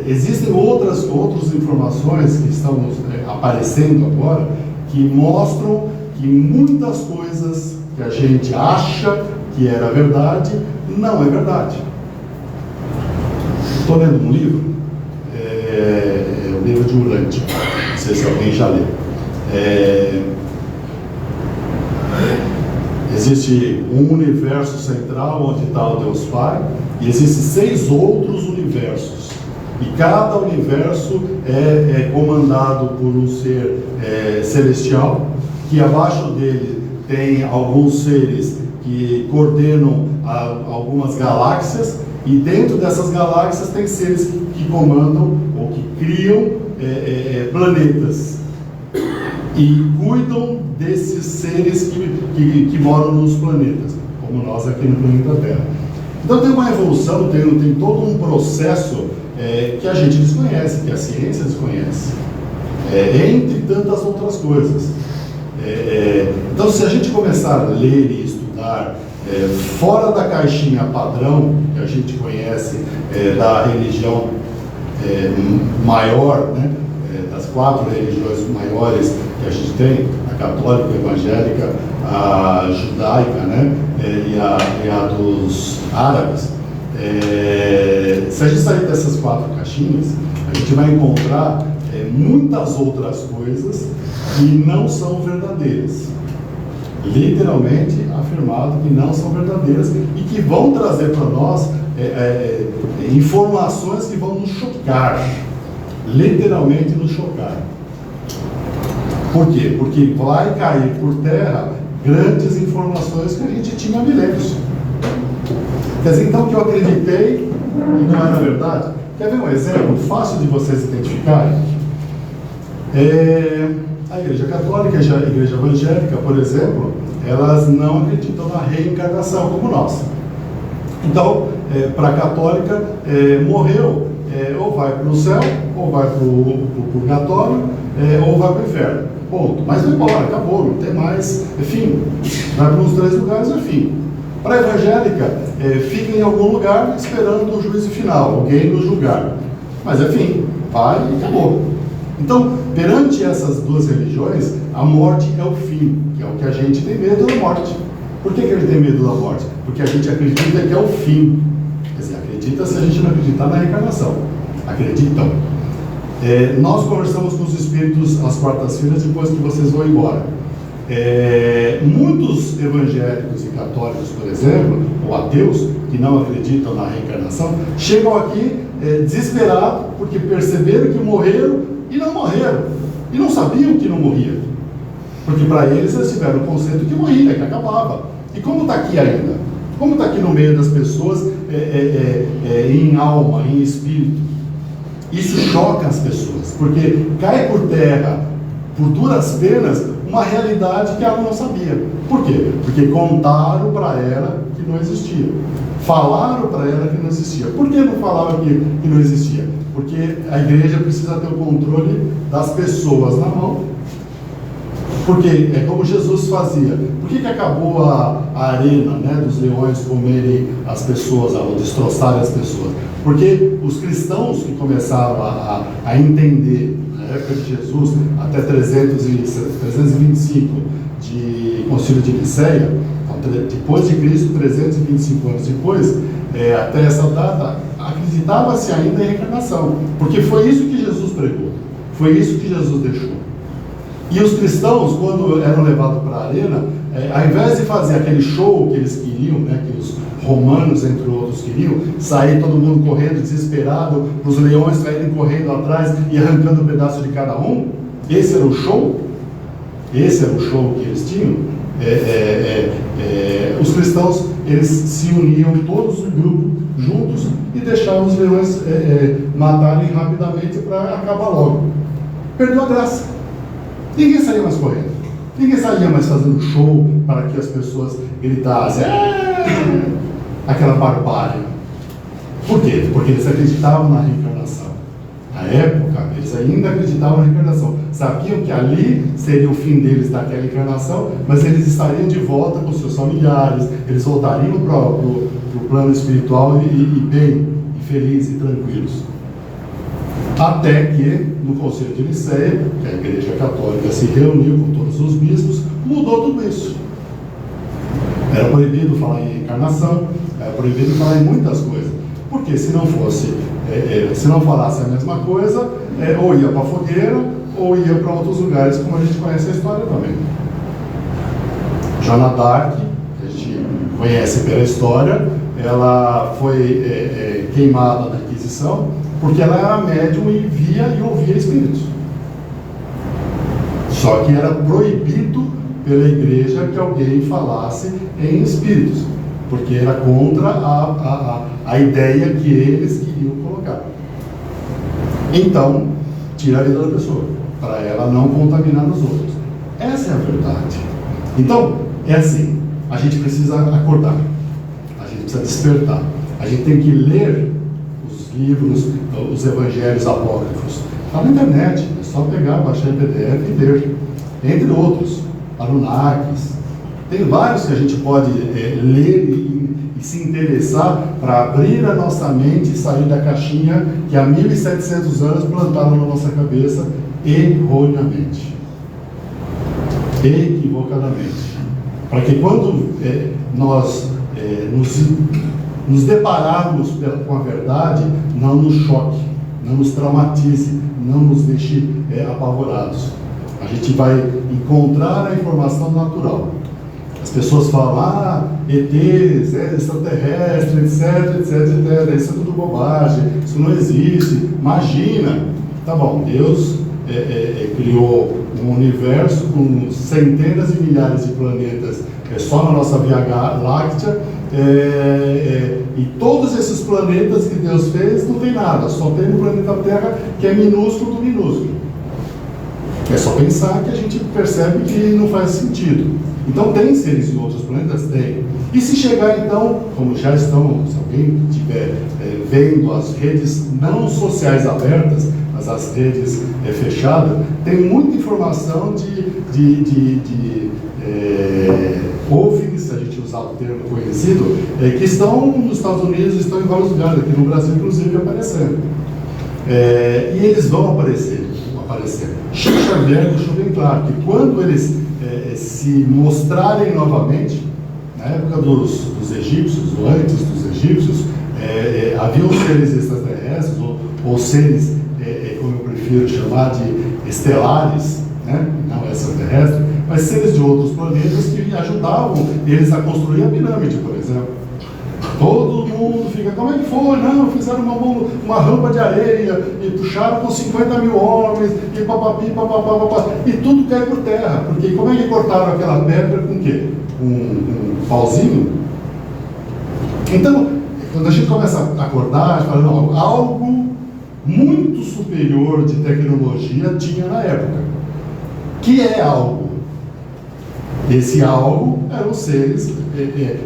Existem outras informações que estão aparecendo agora, que mostram que muitas coisas que a gente acha que era verdade, não é verdade. Estou lendo um livro, o livro de Urante, não sei se alguém já leu. Existe um universo central onde está o Deus Pai, e existem 6 outros universos. E cada universo é comandado por um ser celestial, que abaixo dele tem alguns seres que coordenam algumas galáxias, e dentro dessas galáxias tem seres que comandam ou que criam planetas e cuidam desses seres que moram nos planetas, como nós aqui no planeta Terra. Então tem uma evolução, tem todo um processo que a gente desconhece, que a ciência desconhece, entre tantas outras coisas. Então, se a gente começar a ler e estudar fora da caixinha padrão que a gente conhece da religião maior, né, das 4 religiões maiores que a gente tem, a católica, a evangélica, a judaica, né, e a dos árabes, se a gente sair dessas 4 caixinhas, a gente vai encontrar muitas outras coisas que não são verdadeiras, literalmente afirmado que não são verdadeiras, e que vão trazer para nós informações que vão nos chocar, literalmente nos chocar. Por quê? Porque vai cair por terra grandes informações que a gente tinha há milênios. Quer dizer, então, que eu acreditei e não era verdade. Quer ver um exemplo fácil de vocês identificarem? A Igreja Católica e a Igreja Evangélica, por exemplo, elas não acreditam na reencarnação como nós. Então, para a católica, morreu, ou vai para o céu, ou vai para o purgatório, ou vai para o inferno. Ponto. Mas vai embora, acabou, não tem mais, fim. Vai para uns 3 lugares, é fim. Para a evangélica, fica em algum lugar esperando o juízo final, alguém nos julgar. Mas é fim, vai e acabou. Então, perante essas 2 religiões, a morte é o fim, que é o que a gente tem medo da morte. Por que ele tem medo da morte? Porque a gente acredita que é o fim. Quer dizer, acredita se a gente não acreditar na reencarnação. Acreditam. Nós conversamos com os espíritos às quartas-feiras, depois que vocês vão embora. Muitos evangélicos e católicos, por exemplo, ou ateus, que não acreditam na reencarnação, chegam aqui desesperados, porque perceberam que morreram e não morreram, e não sabiam que não morria, porque para eles tiveram o conceito que morria, que acabava. E como está aqui ainda? Como está aqui no meio das pessoas, em alma, em espírito? Isso choca as pessoas, porque cai por terra, por duras penas, uma realidade que ela não sabia. Por quê? Porque contaram para ela que não existia, falaram para ela que não existia. Por que não falaram que não existia? Porque a igreja precisa ter o controle das pessoas na mão. Porque é como Jesus fazia. Por que acabou a arena, né, dos leões comerem as pessoas, ou destroçarem as pessoas? Porque os cristãos que começaram a entender, na época de Jesus, até 325 de Concílio de Nicéia, depois de Cristo, 325 anos depois, até essa data, acreditava-se ainda em reencarnação, porque foi isso que Jesus pregou, foi isso que Jesus deixou. E os cristãos, quando eram levados para a arena, ao invés de fazer aquele show que eles queriam, né, que os romanos, entre outros, queriam, sair todo mundo correndo, desesperado, os leões saírem correndo atrás e arrancando um pedaço de cada um, esse era o show? Esse era o show que eles tinham? Os cristãos, eles se uniam todos em grupo, juntos, e deixavam os leões matarem rapidamente para acabar logo. Perdeu a graça. Ninguém saía mais correndo. Ninguém saía mais fazendo show para que as pessoas gritassem aquela barbárie. Por quê? Porque eles acreditavam na reencarnação. Na época, eles ainda acreditavam na reencarnação. Sabiam que ali seria o fim deles daquela encarnação, mas eles estariam de volta com seus familiares, eles voltariam para o plano espiritual e bem, e felizes e tranquilos. Até que, no Concílio de Nicéia, que a Igreja Católica se reuniu com todos os bispos, mudou tudo isso. Era proibido falar em encarnação, era proibido falar em muitas coisas. Porque se não fosse, se não falasse a mesma coisa, ou ia para a fogueira, ou ia para outros lugares, como a gente conhece a história também. Joana d'Arc, que a gente conhece pela história, ela foi queimada na Inquisição, porque ela era médium e via e ouvia espíritos. Só que era proibido pela igreja que alguém falasse em espíritos, porque era contra a ideia que eles queriam colocar. Então, tira a vida da pessoa, para ela não contaminar os outros. Essa é a verdade. Então, é assim, a gente precisa acordar, a gente precisa despertar, a gente tem que ler os livros, os evangelhos apócrifos. Está na internet, é só pegar, baixar em PDF e ler. Entre outros, Anunnakis. Tem vários que a gente pode ler e se interessar para abrir a nossa mente e sair da caixinha que há 1700 anos plantaram na nossa cabeça erroneamente, equivocadamente. Para que quando nós nos depararmos com a verdade, não nos choque, não nos traumatize, não nos deixe apavorados. A gente vai encontrar a informação natural. As pessoas falam, ETs, extraterrestres, etc, isso é tudo bobagem, isso não existe, imagina. Tá bom, Deus criou um universo com centenas de milhares de planetas só na nossa Via Láctea, e todos esses planetas que Deus fez não tem nada, só tem o planeta Terra, que é minúsculo do minúsculo. É só pensar que a gente percebe que não faz sentido. Então tem seres em outros planetas? Tem. E se chegar então, como já estão, se alguém estiver vendo as redes não sociais abertas, mas as redes fechadas, tem muita informação de OVNIs, se a gente usar o termo conhecido, que estão nos Estados Unidos, estão em vários lugares, aqui no Brasil inclusive aparecendo. E eles vão aparecer. Chico Xavier deixou bem claro que quando eles se mostrarem novamente, na época dos egípcios, ou antes dos egípcios, haviam seres extraterrestres, ou seres, como eu prefiro chamar, de estelares, né? Não extraterrestres, mas seres de outros planetas que ajudavam eles a construir a pirâmide, por exemplo. Todo mundo fica, como é que foi? Não, fizeram uma rampa de areia e puxaram com 50 mil homens e papapi, papapá, e tudo cai por terra. Porque como é que cortaram aquela pedra com o quê? Um pauzinho? Então, quando a gente começa a acordar, a gente fala, não, algo muito superior de tecnologia tinha na época. Que é algo? Esse algo eram seres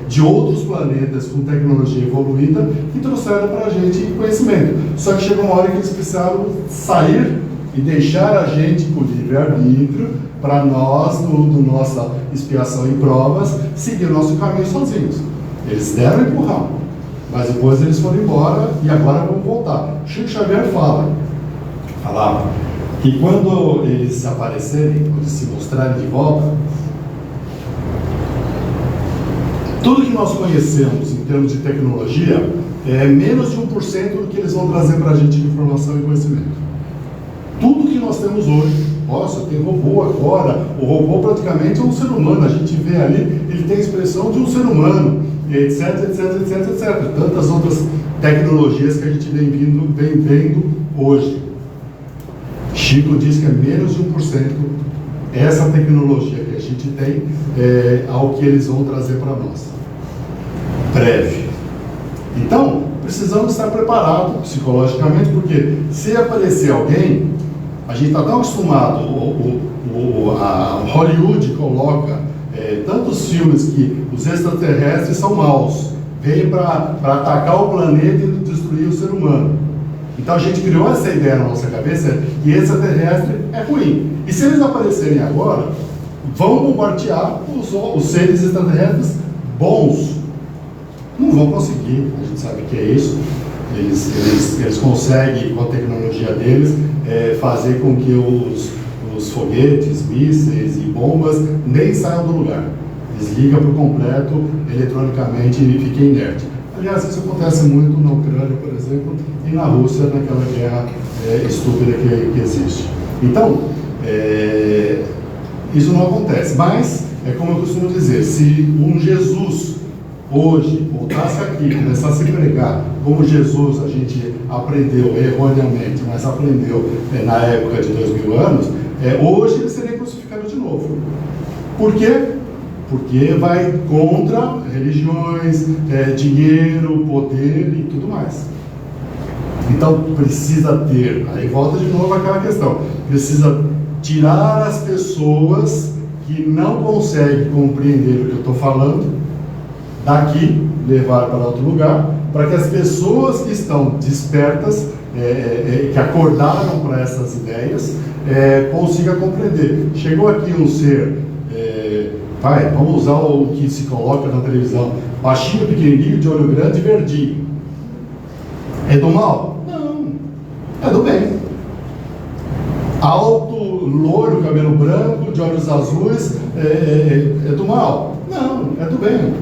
de outros planetas com tecnologia evoluída que trouxeram para a gente conhecimento. Só que chegou uma hora que eles precisaram sair e deixar a gente com livre-arbítrio para nós, no nossa expiação e provas, seguir o nosso caminho sozinhos. Eles deram empurrão, mas depois eles foram embora e agora vão voltar. Chico Xavier falava que quando eles aparecerem, quando eles se mostrarem de volta, tudo que nós conhecemos em termos de tecnologia é menos de 1% do que eles vão trazer para a gente de informação e conhecimento. Tudo que nós temos hoje Nossa, tem robô agora. O robô praticamente é um ser humano. A gente vê ali, ele tem a expressão de um ser humano, etc, etc, etc, etc. Tantas outras tecnologias que a gente vem vendo hoje. Chico diz que é menos de 1% essa tecnologia que a gente tem ao que eles vão trazer para nós. Breve. Então, precisamos estar preparados psicologicamente, porque se aparecer alguém, a gente está tão acostumado, a Hollywood coloca tantos filmes que os extraterrestres são maus, vêm para atacar o planeta e destruir o ser humano. Então a gente criou essa ideia na nossa cabeça que extraterrestre é ruim. E se eles aparecerem agora, vão bombardear os seres extraterrestres bons. Não vão conseguir, a gente sabe que é isso. Eles conseguem, com a tecnologia deles, fazer com que os foguetes, mísseis e bombas nem saiam do lugar. Desliga por completo, eletronicamente, e fica inerte. Aliás, isso acontece muito na Ucrânia, por exemplo, e na Rússia, naquela guerra estúpida que existe. Então, isso não acontece. Mas, como eu costumo dizer, se um Jesus hoje voltasse aqui, começasse a pregar como Jesus a gente aprendeu erroneamente, mas aprendeu na época de 2000 anos, hoje ele seria crucificado de novo. Por quê? Porque vai contra religiões, dinheiro, poder e tudo mais. Então precisa ter, aí volta de novo aquela questão, precisa tirar as pessoas que não conseguem compreender o que eu estou falando daqui, levar para outro lugar, para que as pessoas que estão despertas, que acordaram para essas ideias, consigam compreender. Chegou aqui um ser, vamos usar o que se coloca na televisão, baixinho, pequenininho, de olho grande e verdinho. É do mal? Não, é do bem. Alto, loiro, cabelo branco, de olhos azuis, é do mal? Não, é do bem.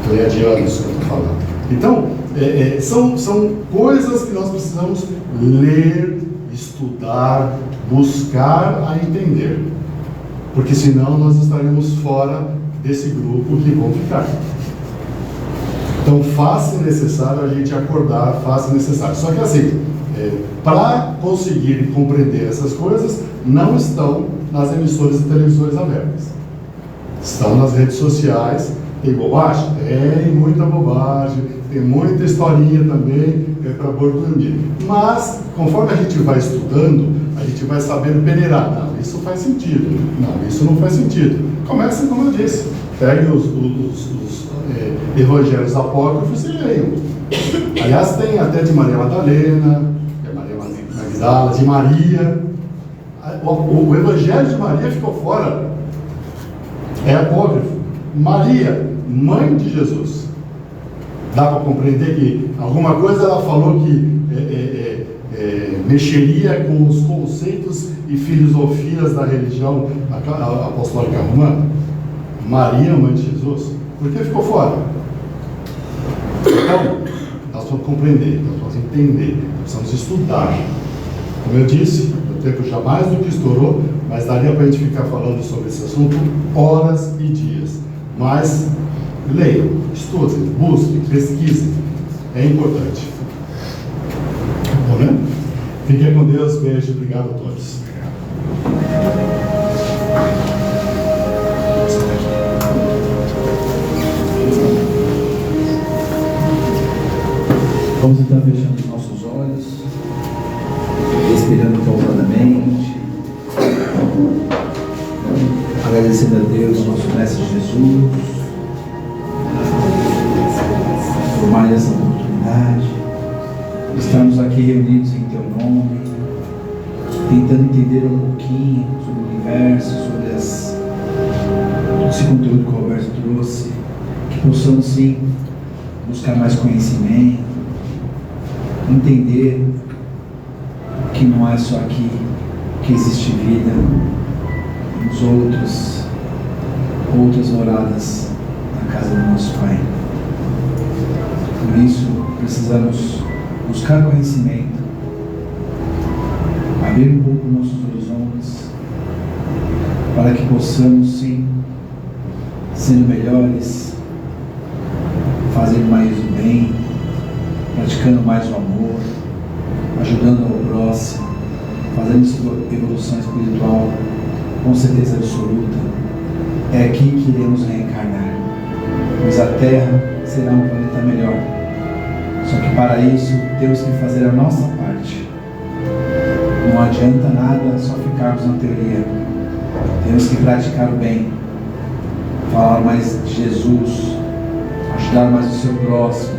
Pleiadianos que eu estou falando. Então, são coisas que nós precisamos ler, estudar, buscar a entender. Porque senão nós estaremos fora desse grupo que vão ficar. Então, faz-se necessário a gente acordar, faz-se necessário. Só que assim, para conseguir compreender essas coisas, não estão nas emissoras e televisões abertas. Estão nas redes sociais. Tem bobagem? Tem muita bobagem, tem muita historinha também para boi dormir. Mas, conforme a gente vai estudando, a gente vai sabendo peneirar. Não, isso faz sentido. Não, isso não faz sentido. Começa, como eu disse, pegue os evangelhos apócrifos e leiam. Aliás, tem até de Maria Madalena, Maria Magdala, de Maria. O evangelho de Maria ficou fora. É apócrifo. Maria, mãe de Jesus. Dá para compreender que alguma coisa ela falou que mexeria com os conceitos e filosofias da religião apostólica romana? Maria, mãe de Jesus. Por que ficou fora? Então, nós vamos compreender, nós vamos entender, nós precisamos estudar. Como eu disse, o tempo já mais do que estourou, mas daria para a gente ficar falando sobre esse assunto horas e dias. Mas leiam, estudem, busquem, pesquisem. É importante. Bom, né? Fiquem com Deus, beijo, obrigado a todos. Vamos então fechando os nossos olhos, respirando pausadamente, agradecendo a Deus, nosso Mestre Jesus, por mais essa oportunidade, estamos aqui reunidos em Teu nome, tentando entender um pouquinho sobre o universo, sobre todo esse conteúdo que o Roberto trouxe, que possamos sim buscar mais conhecimento, entender que não é só aqui que existe vida, nos outras moradas na casa do nosso Pai. Por isso, precisamos buscar conhecimento, abrir um pouco nossos horizontes, para que possamos, sim, sendo melhores, fazendo mais o bem, praticando mais o amor, ajudando ao próximo, fazendo evolução espiritual, com certeza absoluta. É aqui que iremos reencarnar, pois a Terra será um planeta melhor. Só que para isso temos que fazer a nossa parte. Não adianta nada só ficarmos na teoria. Temos que praticar o bem, falar mais de Jesus, ajudar mais o seu próximo,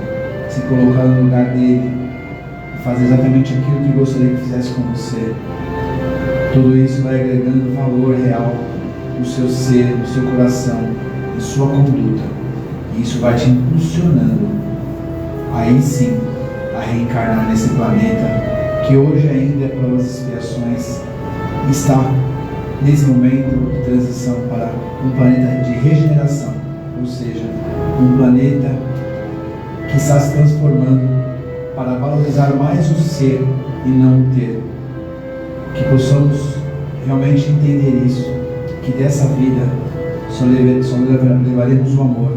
se colocar no lugar dele, fazer exatamente aquilo que gostaria que fizesse com você. Tudo isso vai agregando valor real no seu ser, no seu coração, em sua conduta. E isso vai te impulsionando, aí sim, a reencarnar nesse planeta que hoje ainda é provas e expiações, está nesse momento de transição para um planeta de regeneração, ou seja, um planeta que está se transformando para valorizar mais o ser e não o ter. Que possamos realmente entender isso, que dessa vida só levaremos o amor,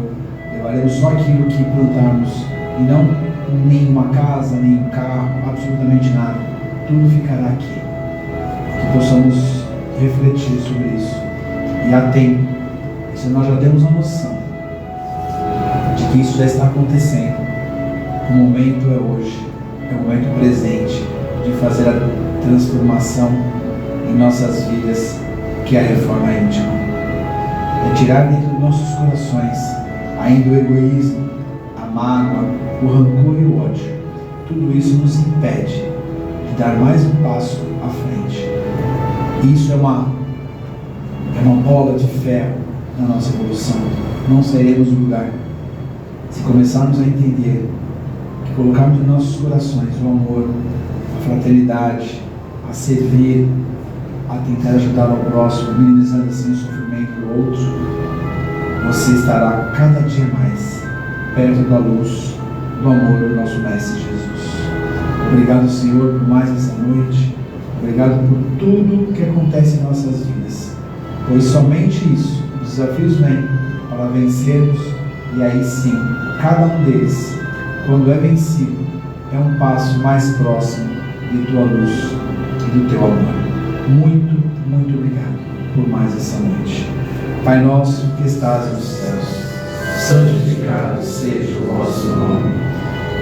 levaremos só aquilo que plantarmos, e não nenhuma casa, nenhum carro, absolutamente nada. Tudo ficará aqui. Que possamos refletir sobre isso. E há tempo, se nós já temos a noção de que isso já está acontecendo, o momento é hoje, é o momento presente de fazer a transformação em nossas vidas, que é a reforma íntima. É tirar dentro dos nossos corações ainda o egoísmo, a mágoa, o rancor e o ódio. Tudo isso nos impede de dar mais um passo à frente. Isso é uma bola de ferro na nossa evolução. Não sairemos do lugar se começarmos a entender que colocarmos em nossos corações o amor, a fraternidade, a servir, a tentar ajudar ao próximo, minimizando assim o sofrimento do outro. Você estará cada dia mais perto da luz do amor do nosso Mestre Jesus. Obrigado, Senhor, por mais essa noite. Obrigado por tudo que acontece em nossas vidas, pois somente isso, os desafios vêm para vencermos, e aí sim, cada um deles, quando é vencido, é um passo mais próximo de tua luz e do teu amor. Muito, muito obrigado por mais essa noite. Pai nosso que estás nos céus, santificado seja o vosso nome.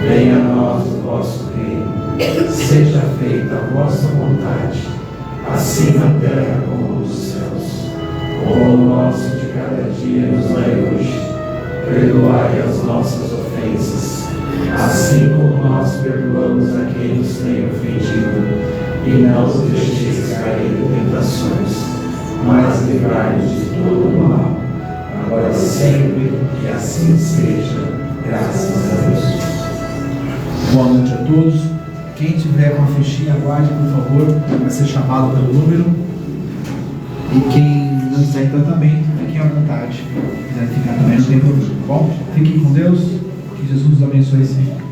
Venha a nós o vosso reino. Seja feita a vossa vontade, assim na terra como nos céus. O pão nosso de cada dia nos dai hoje. Perdoai as nossas ofensas, assim como nós perdoamos a quem nos tem ofendido. E não nos deixeis cair em tentações, mas livrai-nos de todo o mal, agora e sempre, que assim seja. Graças a Deus. Boa noite a todos. Quem tiver uma fichinha, aguarde, por favor, vai ser chamado pelo número. E quem não está em tratamento, fiquem à vontade. Se quiser ficar também, não tem problema, tá bom? Fiquem com Deus, que Jesus nos abençoe sempre.